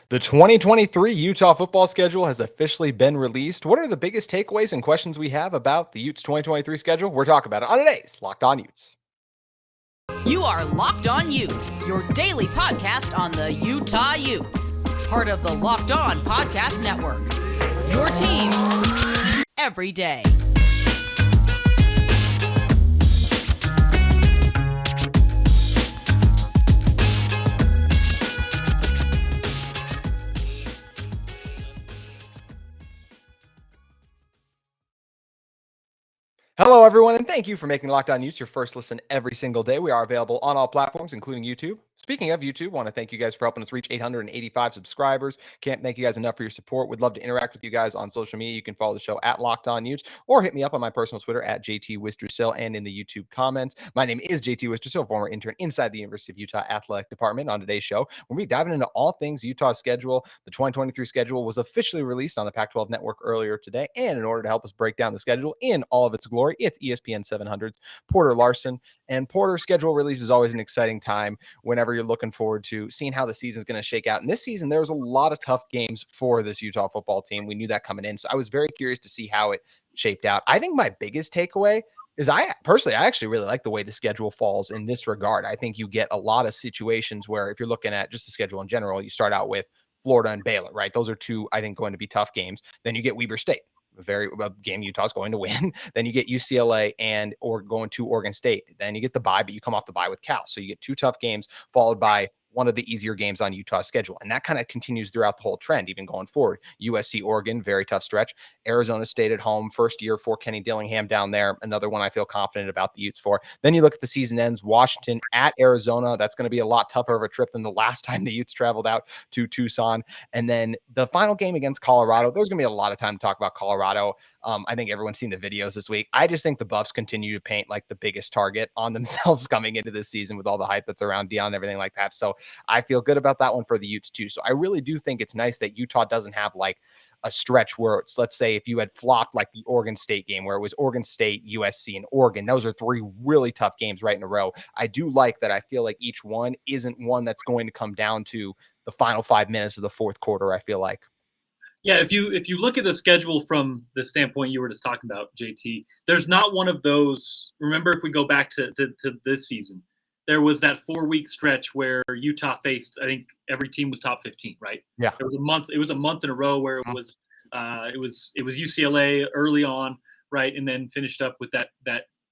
The 2023 Utah football schedule has officially been released. What are the biggest takeaways and questions we have about the Utes 2023 schedule? We're talking about it on today's Locked On Utes. You are Locked On Utes, your daily podcast on the Utah Utes. Part of the Locked On Podcast Network. Your team every day. Hello, everyone, and thank you for making Locked On Utes your first listen every single day. We are available on all platforms, including YouTube. Speaking of YouTube, I want to thank you guys for helping us reach 885 subscribers. Can't thank you guys enough for your support. Would love to interact with you guys on social media. You can follow the show at Locked On Utes or hit me up on my personal Twitter at JT Wistrcill and in the YouTube comments. My name is JT Wistrcill, former intern inside the University of Utah Athletic Department. On today's show, we'll be diving into all things Utah schedule. The 2023 schedule was officially released on the Pac-12 network earlier today, and in order to help us break down the schedule in all of its glory, it's ESPN 700's Porter Larsen. And Porter's schedule release is always an exciting time whenever you're looking forward to seeing how the season is going to shake out. And this season, there was a lot of tough games for this Utah football team. We knew that coming in. So I was very curious to see how it shaped out. I think my biggest takeaway is I actually really like the way the schedule falls in this regard. I think you get a lot of situations where if you're looking at just the schedule in general, you start out with Florida and Baylor, right? Those are two, I think, going to be tough games. Then you get Weber State, a game Utah's going to win. Then you get UCLA or going to Oregon State. Then you get the bye, but you come off the bye with Cal. So you get two tough games followed by one of the easier games on Utah's schedule. And that kind of continues throughout the whole trend, even going forward. USC, Oregon, very tough stretch. Arizona State at home, first year for Kenny Dillingham down there. Another one I feel confident about the Utes for. Then you look at the season ends, Washington at Arizona. That's going to be a lot tougher of a trip than the last time the Utes traveled out to Tucson. And then the final game against Colorado. There's going to be a lot of time to talk about Colorado. I think everyone's seen the videos this week. I just think the Buffs continue to paint like the biggest target on themselves coming into this season with all the hype that's around Deion and everything like that. So I feel good about that one for the Utes too. So I really do think it's nice that Utah doesn't have like a stretch where it's, let's say if you had flopped like the Oregon State game where it was Oregon State, USC, and Oregon. Those are three really tough games right in a row. I do like that. I feel like each one isn't one that's going to come down to the final 5 minutes of the fourth quarter, I feel like. Yeah, if you look at the schedule from the standpoint you were just talking about, JT, there's not one of those. Remember, if we go back to this season, there was that 4-week stretch where Utah faced, I think every team was top 15, right? Yeah. It was a month in a row where it was UCLA early on, right, and then finished up with that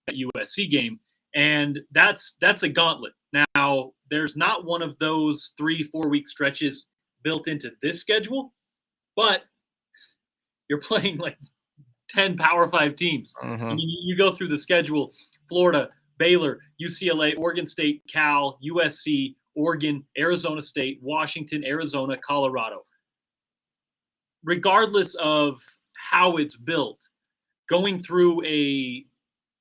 USC game, and that's a gauntlet. Now, there's not one of those 3-4 week stretches built into this schedule. But you're playing like 10 Power 5 teams. Mm-hmm. I mean, you go through the schedule: Florida, Baylor, UCLA, Oregon State, Cal, USC, Oregon, Arizona State, Washington, Arizona, Colorado. Regardless of how it's built, going through a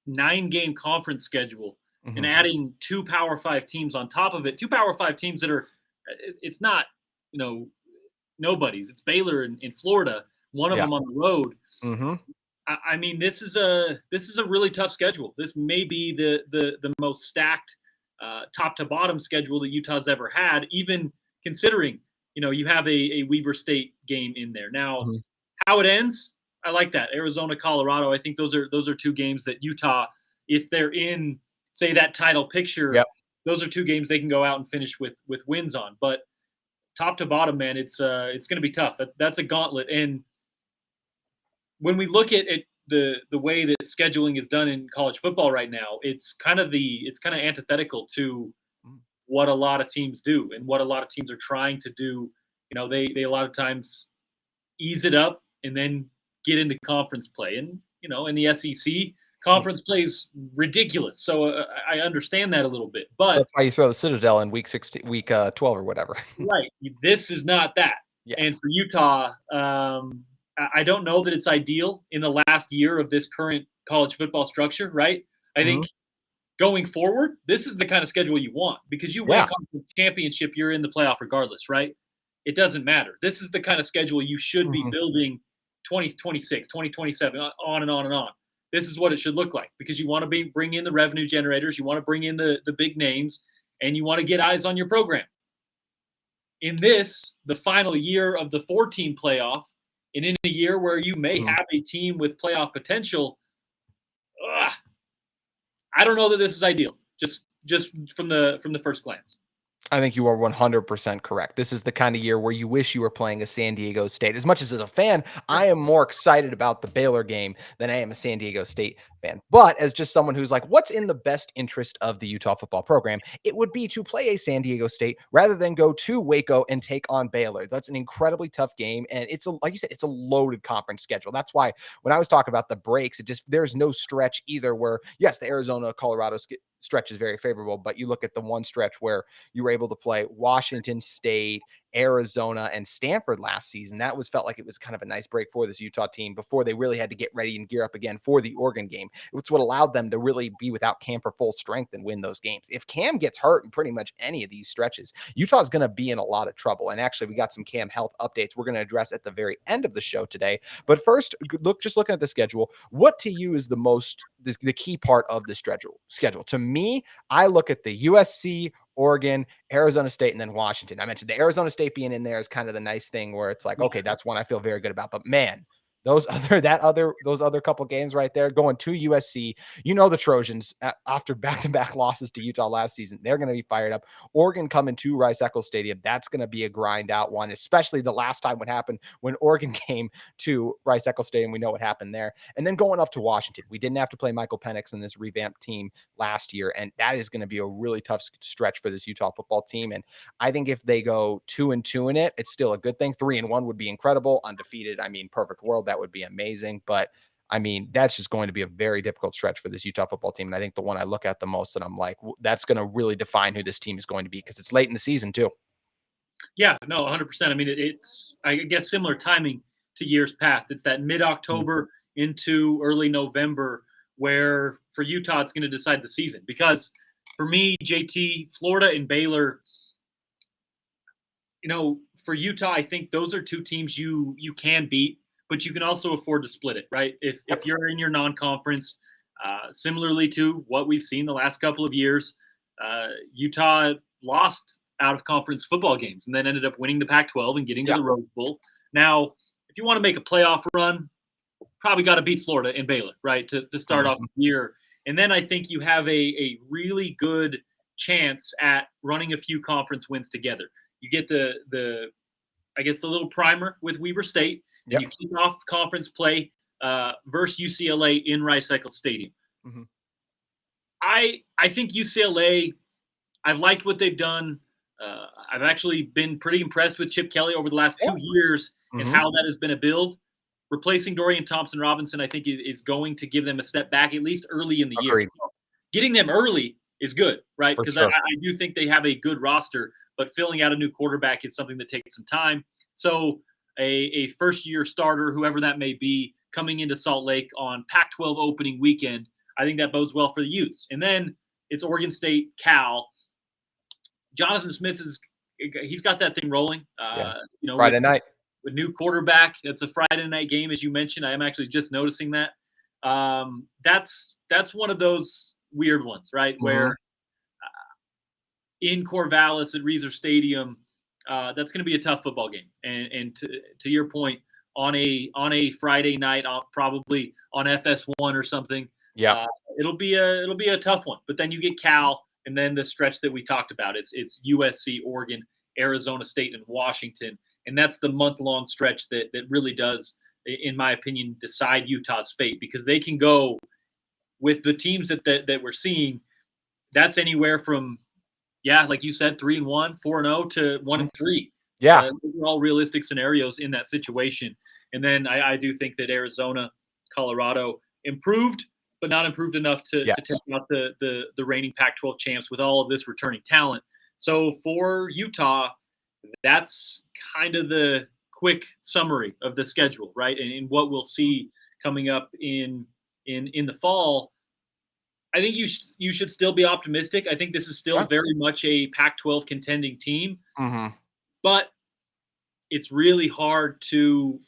9-game conference schedule and adding 2 Power 5 teams on top of it, 2 Power 5 teams that are – it's not, nobody's. It's Baylor in Florida, one of them on the road. Mm-hmm. I mean, this is a really tough schedule. This may be the most stacked top to bottom schedule that Utah's ever had, even considering, you have a Weber State game in there. Now, how it ends, I like that. Arizona, Colorado, I think those are two games that Utah, if they're in, say, that title picture, those are two games they can go out and finish with wins on. But top to bottom, man, it's going to be tough. That's a gauntlet. And when we look at the way that scheduling is done in college football right now, it's kind of antithetical to what a lot of teams do and what a lot of teams are trying to do. They a lot of times ease it up and then get into conference play. And, in the SEC, conference play is ridiculous. So I understand that a little bit. But so that's why you throw the Citadel in week 12 or whatever. Right. This is not that. Yes. And for Utah, I don't know that it's ideal in the last year of this current college football structure, right? I think going forward, this is the kind of schedule you want because you win a conference championship, you're in the playoff regardless, right? It doesn't matter. This is the kind of schedule you should be building 2026, 2027, on and on and on. This is what it should look like because you want to bring in the revenue generators, you want to bring in the big names, and you want to get eyes on your program. in this, the final year of the 14 playoff, and in a year where you may have a team with playoff potential, I don't know that this is ideal. Just from the first glance. I think you are 100% correct. This is the kind of year where you wish you were playing a San Diego State. As much as a fan, I am more excited about the Baylor game than I am a San Diego State fan. But as just someone who's like, what's in the best interest of the Utah football program? It would be to play a San Diego State rather than go to Waco and take on Baylor. That's an incredibly tough game. And like you said, it's a loaded conference schedule. That's why when I was talking about the breaks, there's no stretch either where, yes, the Arizona, Colorado stretch is very favorable, but you look at the one stretch where you were able to play Washington State, Arizona, and Stanford last season. That felt like it was kind of a nice break for this Utah team before they really had to get ready and gear up again for the Oregon game. It's what allowed them to really be without Cam for full strength and win those games. If Cam gets hurt in pretty much any of these stretches, Utah's going to be in a lot of trouble. And actually, we got some Cam health updates we're going to address at the very end of the show today. But first, just looking at the schedule, what to you is the key part of the schedule? To me, I look at the USC, Oregon, Arizona State, and then Washington. I mentioned the Arizona State being in there is kind of the nice thing where it's like, okay, that's one I feel very good about. But man, those other couple games right there, going to USC, the Trojans after back-to-back losses to Utah last season, they're going to be fired up. Oregon coming to Rice-Eccles Stadium, that's going to be a grind out one, especially the last time what happened when Oregon came to Rice-Eccles Stadium. We know what happened there. And then going up to Washington, we didn't have to play Michael Penix in this revamped team last year, and that is going to be a really tough stretch for this Utah football team. And I think if they go 2-2 in it, it's still a good thing. 3-1 would be incredible. Undefeated, perfect world. That would be amazing. But that's just going to be a very difficult stretch for this Utah football team. And I think the one I look at the most and I'm like, that's going to really define who this team is going to be because it's late in the season too. Yeah, no, 100%. It's, I guess, similar timing to years past. It's that mid-October into early November where for Utah, it's going to decide the season. Because for me, JT, Florida and Baylor, for Utah, I think those are two teams you can beat, but you can also afford to split it, right? If you're in your non-conference, similarly to what we've seen the last couple of years, Utah lost out-of-conference football games and then ended up winning the Pac-12 and getting to the Rose Bowl. Now, if you want to make a playoff run, probably got to beat Florida and Baylor, right, to start off the year. And then I think you have a really good chance at running a few conference wins together. You get the little primer with Weber State. Yep. You kick off conference play versus UCLA in Rice-Eccles Stadium. Mm-hmm. I think UCLA, I've liked what they've done. I've actually been pretty impressed with Chip Kelly over the last 2 years and how that has been a build. Replacing Dorian Thompson-Robinson, I think, is going to give them a step back, at least early in the year. Getting them early is good, right? Because I do think they have a good roster, but filling out a new quarterback is something that takes some time. So a first-year starter, whoever that may be, coming into Salt Lake on Pac-12 opening weekend, I think that bodes well for the Utes. And then it's Oregon State, Cal. Jonathan Smith he's got that thing rolling. Friday night. With new quarterback, it's a Friday night game, as you mentioned. I am actually just noticing that. That's one of those weird ones, right? Mm-hmm. Where in Corvallis at Reser Stadium, that's going to be a tough football game. And to your point, on a Friday night, probably on FS1 or something. Yeah, it'll be a tough one. But then you get Cal, and then the stretch that we talked about. It's USC, Oregon, Arizona State, and Washington. And that's the month-long stretch that really does, in my opinion, decide Utah's fate, because they can go with the teams that we're seeing. That's anywhere from, like you said, 3-1, 4-0 to 1-3. Yeah, those are all realistic scenarios in that situation. And then I do think that Arizona, Colorado improved, but not improved enough to take out the reigning Pac-12 champs with all of this returning talent. So for Utah, that's kind of the quick summary of the schedule, right? And what we'll see coming up in the fall. I think you should still be optimistic. I think this is still very much a Pac-12 contending team, but it's really hard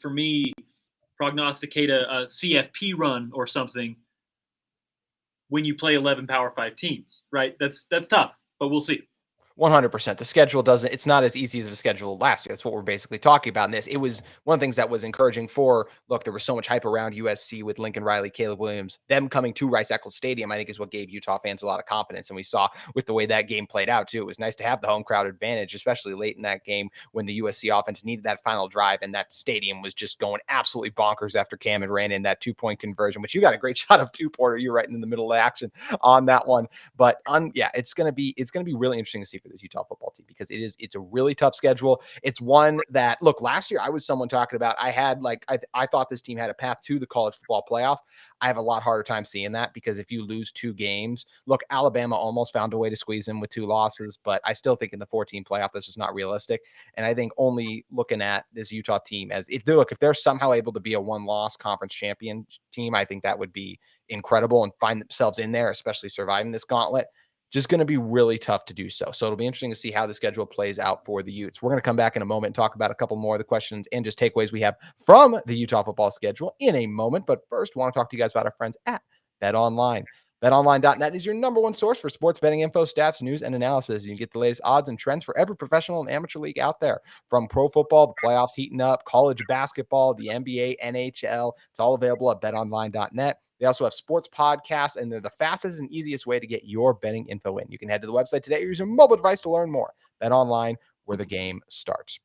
for me, prognosticate a CFP run or something when you play 11 Power 5 teams, right? That's tough, but we'll see. 100%. The schedule doesn't, it's not as easy as a schedule last year. That's what we're basically talking about in this. It was one of the things that was encouraging for, look, there was so much hype around USC with Lincoln Riley, Caleb Williams, them coming to Rice-Eccles Stadium, I think is what gave Utah fans a lot of confidence. And we saw with the way that game played out too, it was nice to have the home crowd advantage, especially late in that game when the USC offense needed that final drive and that stadium was just going absolutely bonkers after Cam and ran in that 2-point conversion, which you got a great shot of too, Porter. You're right in the middle of the action on that one. But yeah, it's gonna be really interesting to see for this Utah football team because it's a really tough schedule. It's one that, look, last year I was someone talking about I thought this team had a path to the college football playoff. I have a lot harder time seeing that because if you lose 2 games, look, Alabama almost found a way to squeeze in with 2 losses, but I still think in the 14 playoff, this is not realistic. And I think only looking at this Utah team as if they're somehow able to be a 1-loss conference champion team, I think that would be incredible and find themselves in there, especially surviving this gauntlet. Just going to be really tough to do so. So it'll be interesting to see how the schedule plays out for the Utes. We're going to come back in a moment and talk about a couple more of the questions and just takeaways we have from the Utah football schedule in a moment. But first, I want to talk to you guys about our friends at BetOnline. BetOnline.net is your number one source for sports betting info, stats, news, and analysis. You can get the latest odds and trends for every professional and amateur league out there. From pro football, the playoffs heating up, college basketball, the NBA, NHL. It's all available at BetOnline.net. They also have sports podcasts, and they're the fastest and easiest way to get your betting info in. You can head to the website today or use your mobile device to learn more. BetOnline, where the game starts.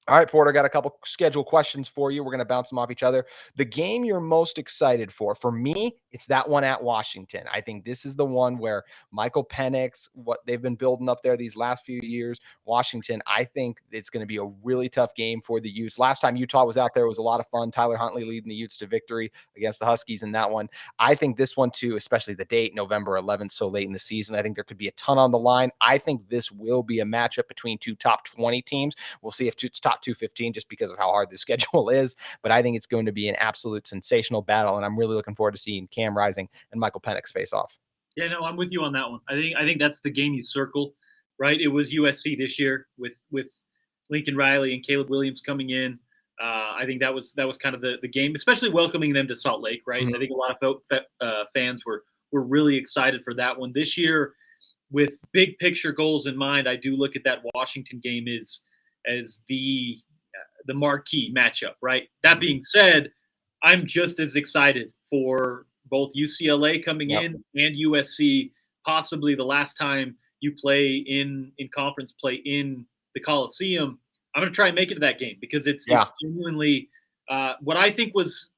All right, Porter, got a couple schedule questions for you. We're going to bounce them off each other. The game you're most excited for me, it's that one at Washington. I think this is the one where Michael Penix, what they've been building up there these last few years, Washington, I think it's going to be a really tough game for the Utes. Last time Utah was out there, it was a lot of fun. Tyler Huntley leading the Utes to victory against the Huskies in that one. I think this one too, especially the date, November 11th, so late in the season, I think there could be a ton on the line. I think this will be a matchup between 2 top 20 teams. We'll see if it's top 215 just because of how hard the schedule is. But I think it's going to be an absolute sensational battle. And I'm really looking forward to seeing Cam Rising and Michael Penix face off. Yeah, no, I'm with you on that one. I think that's the game you circle, right? It was USC this year with Lincoln Riley and Caleb Williams coming in. I think that was kind of the game, especially welcoming them to Salt Lake, right? Mm-hmm. I think a lot of fans were really excited for that one. This year, with big picture goals in mind, I do look at that Washington game as the marquee matchup, right? That being said, I'm just as excited for both UCLA coming in and USC, possibly the last time you play in conference play in the Coliseum. I'm going to try and make it to that game because it's genuinely what I think was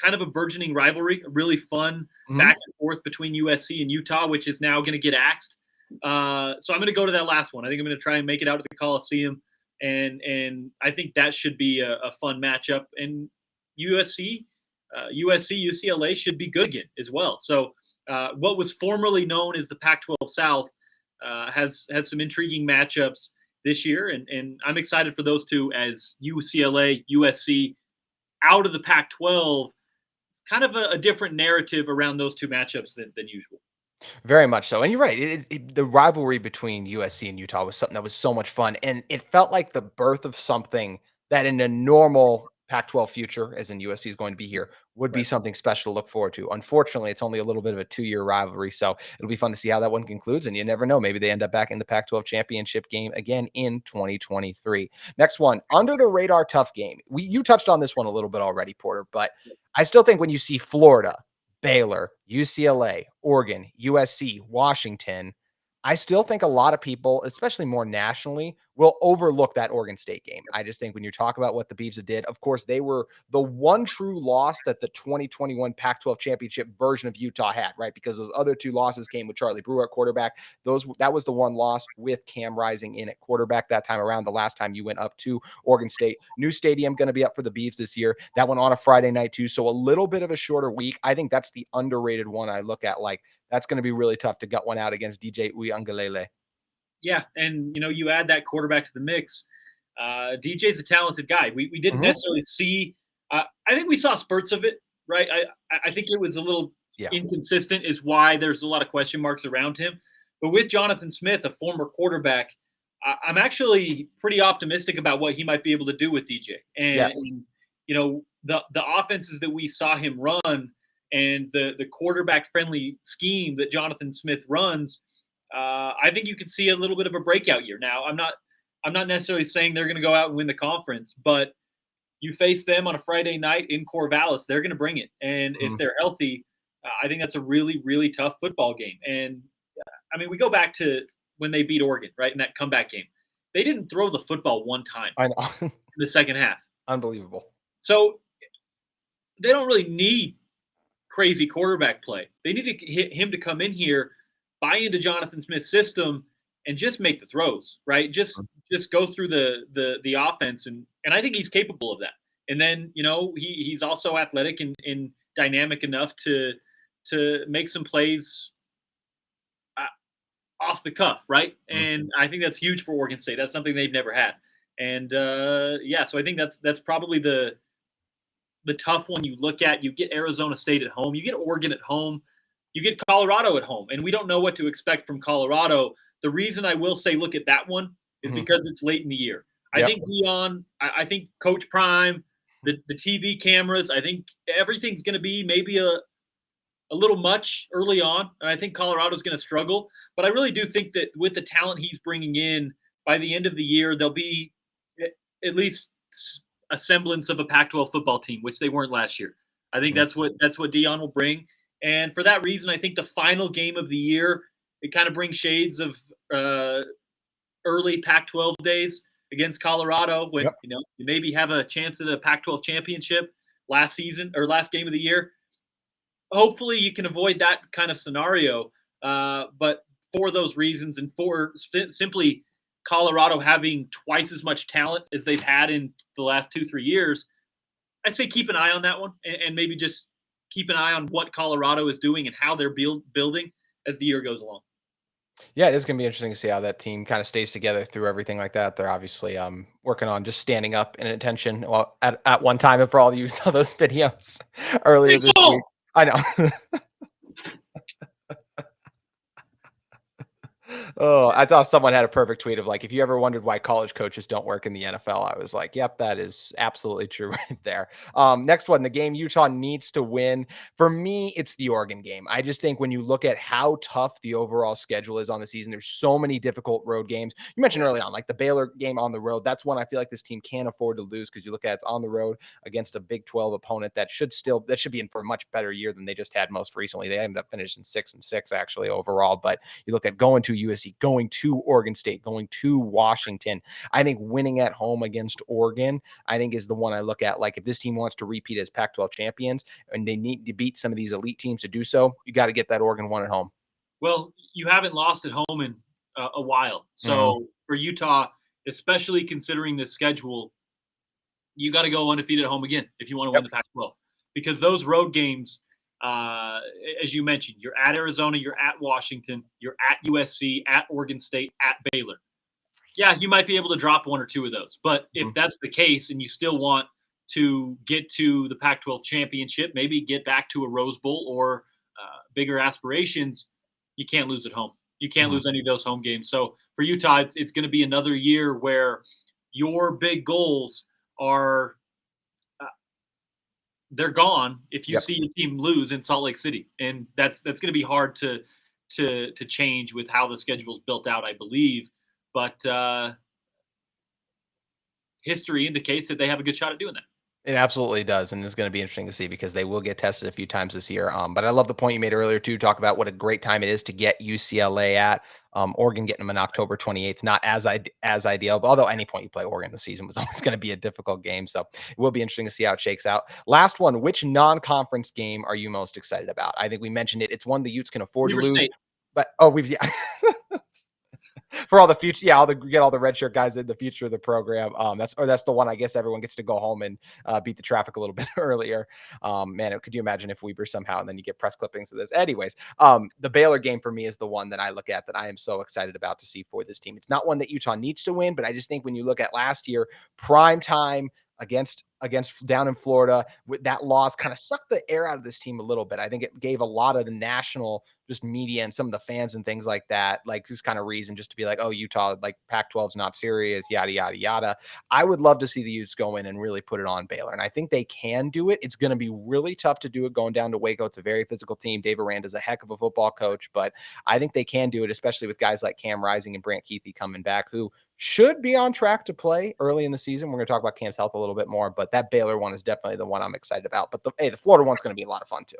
kind of a burgeoning rivalry, a really fun back and forth between USC and Utah, which is now going to get axed. So I'm going to go to that last one. I think I'm going to try and make it out to the Coliseum. And I think that should be a fun matchup. And USC, UCLA should be good again as well. So what was formerly known as the Pac-12 South has some intriguing matchups this year. And I'm excited for those two as UCLA, USC out of the Pac-12. It's kind of a different narrative around those two matchups than usual. Very much so. And you're right. The rivalry between USC and Utah was something that was so much fun. And it felt like the birth of something that in a normal Pac-12 future, as in USC is going to be here, would be something special to look forward to. Unfortunately, it's only a little bit of a 2-year rivalry. So it'll be fun to see how that one concludes. And you never know. Maybe they end up back in the Pac-12 championship game again in 2023. Next one, under the radar tough game. You touched on this one a little bit already, Porter, but I still think when you see Florida, Baylor, UCLA, Oregon, USC, Washington, I still think a lot of people, especially more nationally, will overlook that Oregon State game. I just think when you talk about what the Beavs did, of course, they were the one true loss that the 2021 Pac-12 championship version of Utah had, right? Because those other 2 losses came with Charlie Brewer at quarterback. That was the one loss with Cam Rising in at quarterback that time around, the last time you went up to Oregon State. New stadium going to be up for the Beavs this year. That one on a Friday night too, so a little bit of a shorter week. I think that's the underrated one I look at. Like, that's going to be really tough to gut one out against DJ Uiagalelei. Yeah, and you add that quarterback to the mix. DJ's a talented guy. We didn't necessarily see. I think we saw spurts of it, right? I think it was a little inconsistent, is why there's a lot of question marks around him. But with Jonathan Smith, a former quarterback, I'm actually pretty optimistic about what he might be able to do with DJ. And the offenses that we saw him run and the quarterback friendly scheme that Jonathan Smith runs, I think you could see a little bit of a breakout year. Now, I'm not necessarily saying they're going to go out and win the conference, but you face them on a Friday night in Corvallis, they're going to bring it. And if they're healthy, I think that's a really, really tough football game. And I mean, we go back to when they beat Oregon, right, in that comeback game. They didn't throw the football one time I know. in the second half. Unbelievable. So they don't really need crazy quarterback play. They need to hit him to come in here, buy into Jonathan Smith's system, and just make the throws, right? Just go through the offense, and I think he's capable of that. And then he's also athletic and dynamic enough to make some plays off the cuff, right? And I think that's huge for Oregon State. That's something they've never had. And so I think that's probably the tough one you look at. You get Arizona State at home, you get Oregon at home, you get Colorado at home, and we don't know what to expect from Colorado. The reason I will say look at that one is because it's late in the year. I think Dion, I think Coach Prime, the TV cameras, I think everything's going to be maybe a little much early on, and I think Colorado's going to struggle. But I really do think that with the talent he's bringing in, by the end of the year, they'll be at least a semblance of a Pac-12 football team, which they weren't last year. I think that's what Dion will bring. And for that reason, I think the final game of the year, it kind of brings shades of early Pac-12 days against Colorado when you maybe have a chance at a Pac-12 championship last season or last game of the year. Hopefully you can avoid that kind of scenario. But for those reasons and for simply Colorado having twice as much talent as they've had in the last 2-3 years, I say keep an eye on that one and maybe just keep an eye on what Colorado is doing and how they're building as the year goes along. Yeah, it is going to be interesting to see how that team kind of stays together through everything like that. They're obviously working on just standing up in attention. Well, at one time, and for all of you who saw those videos earlier this week, I know. Oh, I thought someone had a perfect tweet of like, if you ever wondered why college coaches don't work in the NFL, I was like, yep, that is absolutely true right there. Next one, the game Utah needs to win. For me, it's the Oregon game. I just think when you look at how tough the overall schedule is on the season, there's so many difficult road games. You mentioned early on, like the Baylor game on the road. That's one I feel like this team can't afford to lose because you look at it's on the road against a Big 12 opponent that should be in for a much better year than they just had most recently. They ended up finishing 6-6 actually overall, but you look at going to USC, going to Oregon State, going to Washington. I think winning at home against Oregon, I think is the one I look at. Like if this team wants to repeat as Pac-12 champions and they need to beat some of these elite teams to do so, you got to get that Oregon one at home. Well, you haven't lost at home in a while. So for Utah, especially considering the schedule, you got to go undefeated at home again if you want to win the Pac-12. Because those road games, as you mentioned, you're at Arizona, you're at Washington, you're at USC, at Oregon State, at Baylor. Yeah, you might be able to drop one or two of those. But if that's the case and you still want to get to the Pac-12 championship, maybe get back to a Rose Bowl or bigger aspirations, you can't lose at home. You can't lose any of those home games. So for Utah, it's going to be another year where your big goals are they're gone if you see your team lose in Salt Lake City, and that's going to be hard to change with how the schedule's built out, I believe. But history indicates that they have a good shot at doing that. It absolutely does, and it's going to be interesting to see because they will get tested a few times this year. But I love the point you made earlier too. Talk about what a great time it is to get UCLA at Oregon, getting them on October 28th. Not as ideal, but although any point you play Oregon this season was always going to be a difficult game, so it will be interesting to see how it shakes out. Last one, which non-conference game are you most excited about? I think we mentioned it. It's one the Utes can afford to lose. But for all the future, get all the redshirt guys in the future of the program. That's the one I guess everyone gets to go home and beat the traffic a little bit earlier. Man, could you imagine if Weber somehow and then you get press clippings of this? Anyways, the Baylor game for me is the one that I look at that I am so excited about to see for this team. It's not one that Utah needs to win, but I just think when you look at last year, prime time against against down in Florida. With that loss kind of sucked the air out of this team a little bit. I think it gave a lot of the national just media and some of the fans and things like that, like just kind of reason just to be like, oh, Utah, like Pac-12 is not serious, yada, yada, yada. I would love to see the Utes go in and really put it on Baylor. And I think they can do it. It's going to be really tough to do it going down to Waco. It's a very physical team. Dave Aranda's a heck of a football coach, but I think they can do it, especially with guys like Cam Rising and Brant Keithy coming back, who should be on track to play early in the season. We're going to talk about Cam's health a little bit more, but that Baylor one is definitely the one I'm excited about. But the Florida one's going to be a lot of fun too.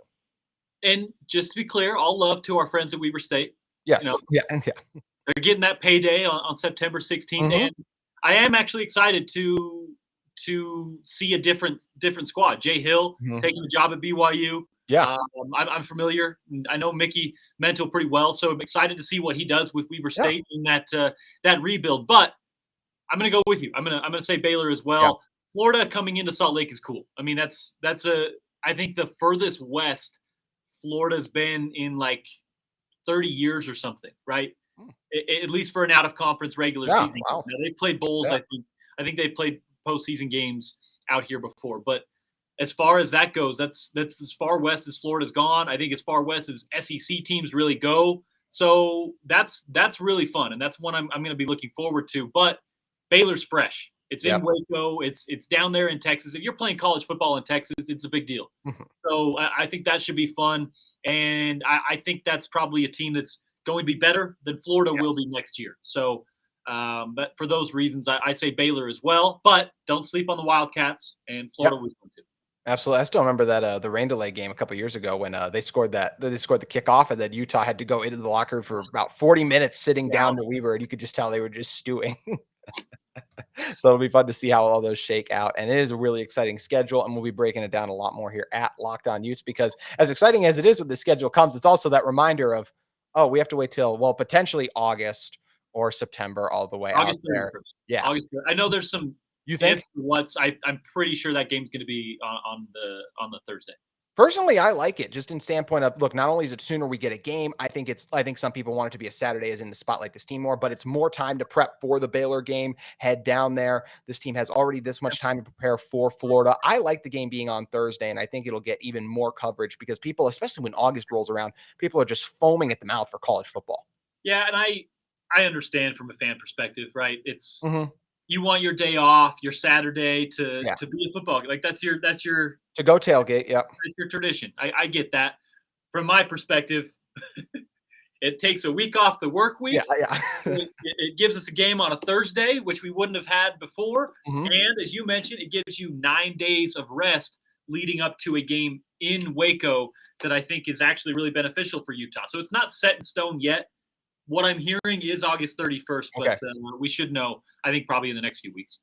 And just to be clear, all love to our friends at Weber State. Yes. Yeah. They're getting that payday on September 16th. Mm-hmm. And I am actually excited to see a different squad. Jay Hill taking the job at BYU. Yeah. I'm familiar. I know Mickey Mental pretty well, so I'm excited to see what he does with Weber State in that rebuild. But I'm going to go with you. I'm going to say Baylor as well. Yeah. Florida coming into Salt Lake is cool. I mean, that's I think the furthest west Florida's been in like 30 years or something, right? At least for an out-of-conference regular season. Wow. Now, they played bowls. I think they've played postseason games out here before. But as far as that goes, that's as far west as Florida's gone. I think as far west as SEC teams really go. So that's really fun, and that's one I'm going to be looking forward to. But Baylor's fresh. It's in Waco. It's down there in Texas. If you're playing college football in Texas, it's a big deal. So I think that should be fun. And I think that's probably a team that's going to be better than Florida will be next year. So but for those reasons, I say Baylor as well. But don't sleep on the Wildcats, and Florida was going to. Absolutely. I still remember that the rain delay game a couple years ago when they scored the kickoff, and then Utah had to go into the locker room for about 40 minutes sitting down to Weber, and you could just tell they were just stewing. So it'll be fun to see how all those shake out. And it is a really exciting schedule, and we'll be breaking it down a lot more here at Locked On Utes, because as exciting as it is when the schedule comes, it's also that reminder of, oh, we have to wait till, well, potentially August or September all the way August out there. 31st. Yeah. August. I know there's some you think I'm pretty sure that game's going to be on the Thursday. Personally, I like it just in standpoint of, look, not only is it sooner we get a game, I think some people want it to be a Saturday as in the spotlight this team more, but it's more time to prep for the Baylor game, head down there. This team has already this much time to prepare for Florida. I like the game being on Thursday, and I think it'll get even more coverage because people, especially when August rolls around, people are just foaming at the mouth for college football. Yeah, and I understand from a fan perspective, right? It's you want your day off, your Saturday to be a football game. Like that's your to go tailgate. Yeah, that's your tradition. I get that. From my perspective, it takes a week off the work week. Yeah. It gives us a game on a Thursday, which we wouldn't have had before. And as you mentioned, it gives you 9 days of rest leading up to a game in Waco that I think is actually really beneficial for Utah. So it's not set in stone yet. What I'm hearing is August 31st, but we should know, I think, probably in the next few weeks.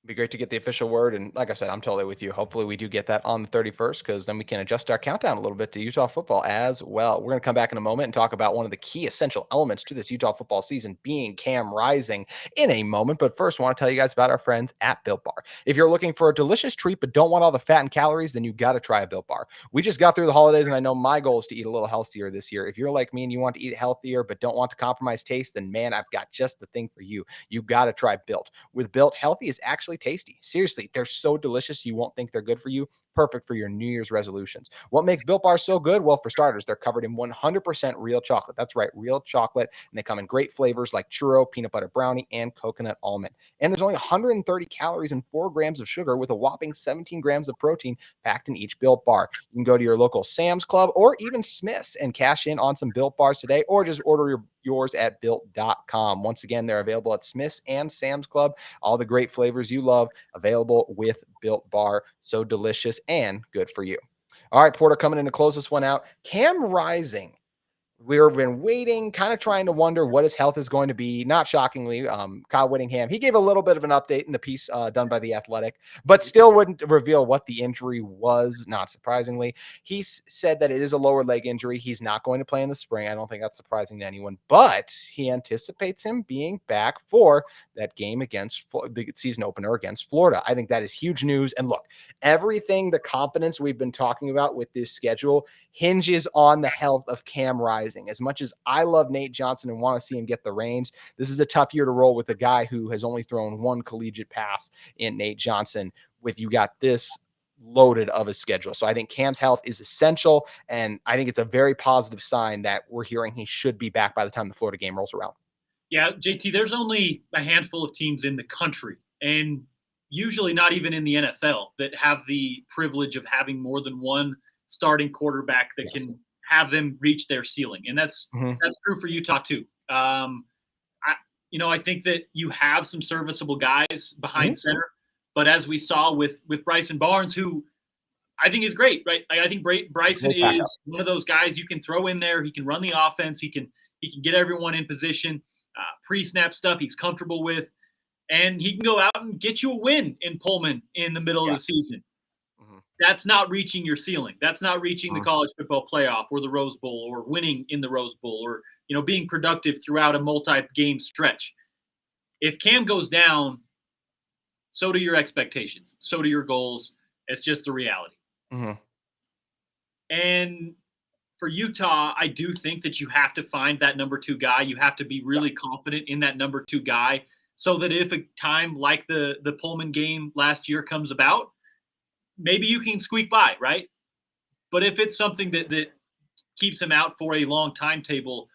It'd be great to get the official word. And like I said, I'm totally with you. Hopefully we do get that on the 31st, because then we can adjust our countdown a little bit to Utah football as well. We're going to come back in a moment and talk about one of the key essential elements to this Utah football season being Cam Rising in a moment. But first, I want to tell you guys about our friends at Built Bar. If you're looking for a delicious treat but don't want all the fat and calories, then you got to try a Built Bar. We just got through the holidays, and I know my goal is to eat a little healthier this year. If you're like me and you want to eat healthier but don't want to compromise taste, then man, I've got just the thing for you. You got to try Built. With Built, healthy is actually tasty. Seriously, they're so delicious you won't think they're good for you. Perfect for your New Year's resolutions. What makes Built Bars so good? Well, for starters, they're covered in 100% real chocolate. That's right, real chocolate. And they come in great flavors like churro, peanut butter brownie, and coconut almond. And there's only 130 calories and 4 grams of sugar with a whopping 17 grams of protein packed in each Built Bar. You can go to your local Sam's Club or even Smith's and cash in on some Built Bars today, or just order yours at built.com. Once again, they're available at Smith's and Sam's Club. All the great flavors you love available with Built Bar. So delicious and good for you. All right, Porter, coming in to close this one out. Cam Rising. We've been waiting, kind of trying to wonder what his health is going to be. Not shockingly, Kyle Whittingham, he gave a little bit of an update in the piece done by The Athletic, but still wouldn't reveal what the injury was, not surprisingly. He said that it is a lower leg injury. He's not going to play in the spring. I don't think that's surprising to anyone, but he anticipates him being back for that game against the season opener against Florida. I think that is huge news. And look, everything, the confidence we've been talking about with this schedule hinges on the health of Cam Rising. surprising. As much as I love Nate Johnson and want to see him get the reins, this is a tough year to roll with a guy who has only thrown one collegiate pass in Nate Johnson. With you got this loaded of a schedule. So I think Cam's health is essential, and I think it's a very positive sign that we're hearing he should be back by the time the Florida game rolls around. Yeah, JT, there's only a handful of teams in the country, and usually not even in the NFL, that have the privilege of having more than one starting quarterback that can have them reach their ceiling. And that's true for Utah too. I think that you have some serviceable guys behind center, but as we saw with Bryson Barnes, who I think is great, right? I think Bryson is one of those guys you can throw in there. He can run the offense. He can get everyone in position. Pre-snap stuff he's comfortable with, and he can go out and get you a win in Pullman in the middle of the season. That's not reaching your ceiling. That's not reaching the college football playoff or the Rose Bowl or winning in the Rose Bowl or being productive throughout a multi-game stretch. If Cam goes down, so do your expectations. So do your goals. It's just the reality. And for Utah, I do think that you have to find that number two guy. You have to be really confident in that number two guy so that if a time like the Pullman game last year comes about, maybe you can squeak by, right? But if it's something that keeps him out for a long timetable,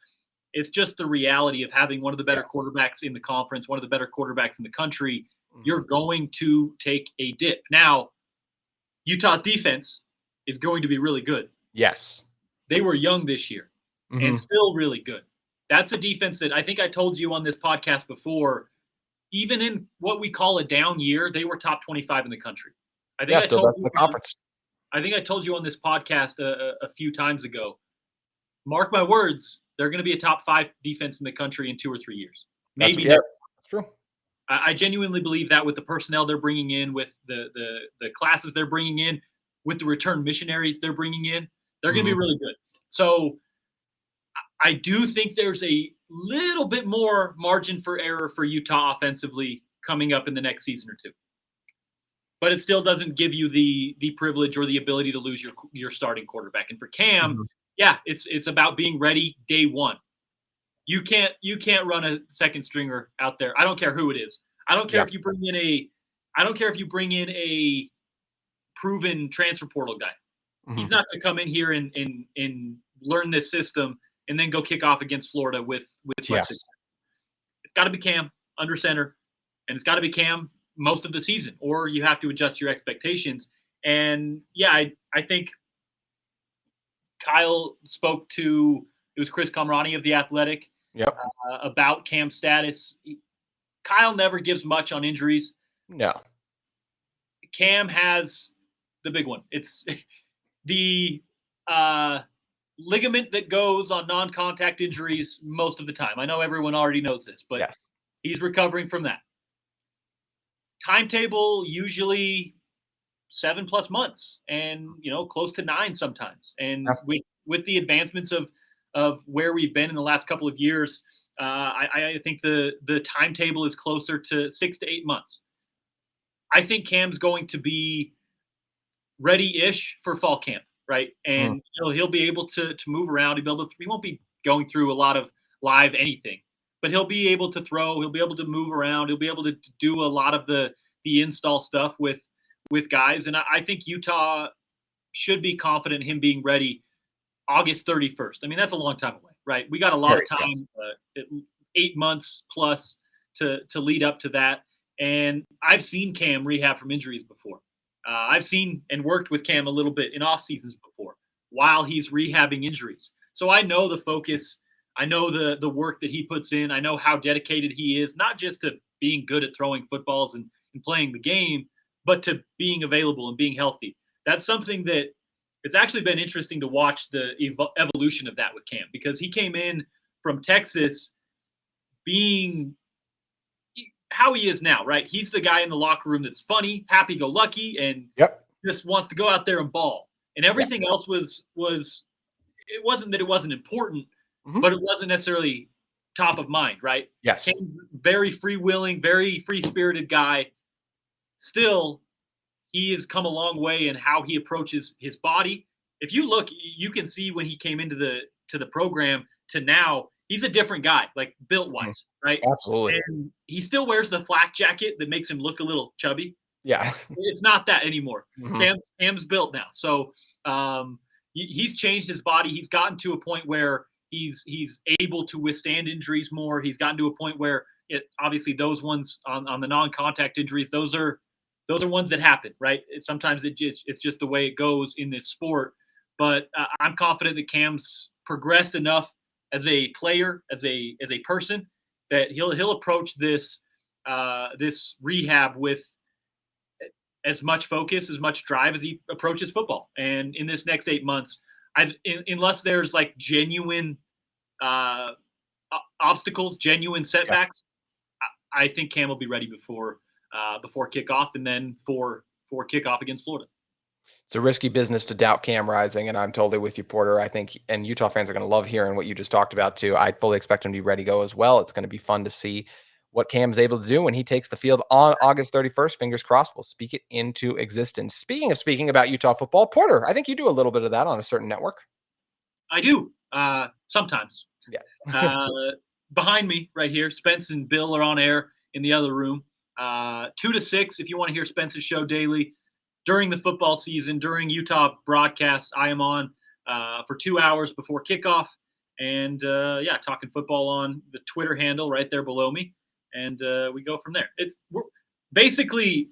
it's just the reality of having one of the better quarterbacks in the conference, one of the better quarterbacks in the country. You're going to take a dip. Now, Utah's defense is going to be really good. Yes. They were young this year and still really good. That's a defense that I think I told you on this podcast before, even in what we call a down year, they were top 25 in the country. I think the conference. I think I told you on this podcast a few times ago, mark my words, they're going to be a top 5 defense in the country in 2 or 3 years. Maybe. That's true. I genuinely believe that with the personnel they're bringing in, with the classes they're bringing in, with the return missionaries they're bringing in, they're going to be really good. So I do think there's a little bit more margin for error for Utah offensively coming up in the next season or two. But it still doesn't give you the privilege or the ability to lose your starting quarterback. And for Cam, it's about being ready day one. You can't run a second stringer out there. I don't care who it is. I don't care if you bring in a proven transfer portal guy. He's not going to come in here and learn this system and then go kick off against Florida with success. It's got to be Cam under center, and it's got to be Cam most of the season, or you have to adjust your expectations. And I think Kyle spoke to, it was Chris Kamrani of The Athletic about Cam's status. Kyle never gives much on injuries. No. Cam has the big one. It's the ligament that goes on non-contact injuries most of the time. I know everyone already knows this, but he's recovering from that. Timetable usually 7+ months, and close to 9 sometimes. And with the advancements of where we've been in the last couple of years, I think the timetable is closer to 6 to 8 months. I think Cam's going to be ready-ish for fall camp, right? And he'll be able to move around. He won't be going through a lot of live anything, but he'll be able to throw. He'll be able to move around. He'll be able to do a lot of the install stuff with guys. And I think Utah should be confident in him being ready August 31st. I mean, that's a long time away, right? We got a lot of time, 8 months plus to lead up to that. And I've seen Cam rehab from injuries before. I've seen and worked with Cam a little bit in off seasons before while he's rehabbing injuries. So I know the focus. I know the work that he puts in. I know how dedicated he is, not just to being good at throwing footballs and playing the game, but to being available and being healthy. That's something that it's actually been interesting to watch the evolution of that with Cam, because he came in from Texas being how he is now, right? He's the guy in the locker room that's funny, happy-go-lucky, and just wants to go out there and ball. And everything else was it wasn't that it wasn't important, but it wasn't necessarily top of mind, right? Yes. Cam's very free-willing, very free-spirited guy. Still, he has come a long way in how he approaches his body. If you look, you can see when he came into to the program to now, he's a different guy, like built-wise, right? Absolutely. And he still wears the flak jacket that makes him look a little chubby. Yeah. It's not that anymore. Mhm. Cam's built now. So he's changed his body. He's gotten to a point where he's able to withstand injuries more. He's gotten to a point where obviously those ones on the non-contact injuries, those are ones that happen, right? Sometimes it's just the way it goes in this sport. But I'm confident that Cam's progressed enough as a player, as a person, that he'll approach this rehab with as much focus, as much drive as he approaches football. And in this next 8 months, unless there's like genuine obstacles, genuine setbacks, I think Cam will be ready before kickoff, and then for kickoff against Florida. It's a risky business to doubt Cam Rising, and I'm totally with you, Porter. I think, and Utah fans are going to love hearing what you just talked about too. I fully expect him to be ready to go as well. It's going to be fun to see what Cam's able to do when he takes the field on August 31st. Fingers crossed, we'll speak it into existence. Speaking about Utah football, Porter, I think you do a little bit of that on a certain network. I do sometimes. Yeah. Behind me, right here, Spence and Bill are on air in the other room. 2 to 6, if you want to hear Spence's show daily during the football season, during Utah broadcasts, I am on for 2 hours before kickoff, and talking football on the Twitter handle right there below me, and we go from there. Basically,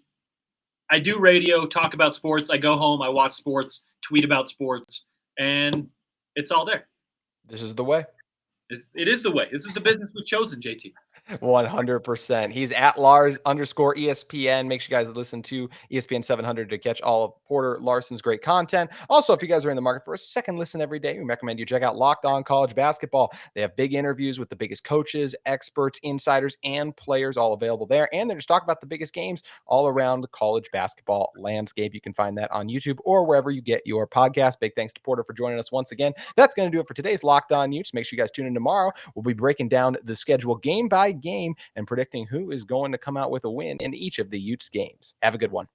I do radio, talk about sports. I go home, I watch sports, tweet about sports, and it's all there. This is the way. It is the way. This is the business we've chosen, JT. 100%. He's at Lars_ESPN. Make sure you guys listen to ESPN 700 to catch all of Porter Larsen's great content. Also, if you guys are in the market for a second listen every day, we recommend you check out Locked On College Basketball. They have big interviews with the biggest coaches, experts, insiders, and players all available there. And they're just talking about the biggest games all around the college basketball landscape. You can find that on YouTube or wherever you get your podcast. Big thanks to Porter for joining us once again. That's going to do it for today's Locked On Utes. Make sure you guys tune in tomorrow. We'll be breaking down the schedule game by game and predicting who is going to come out with a win in each of the Utes games. Have a good one.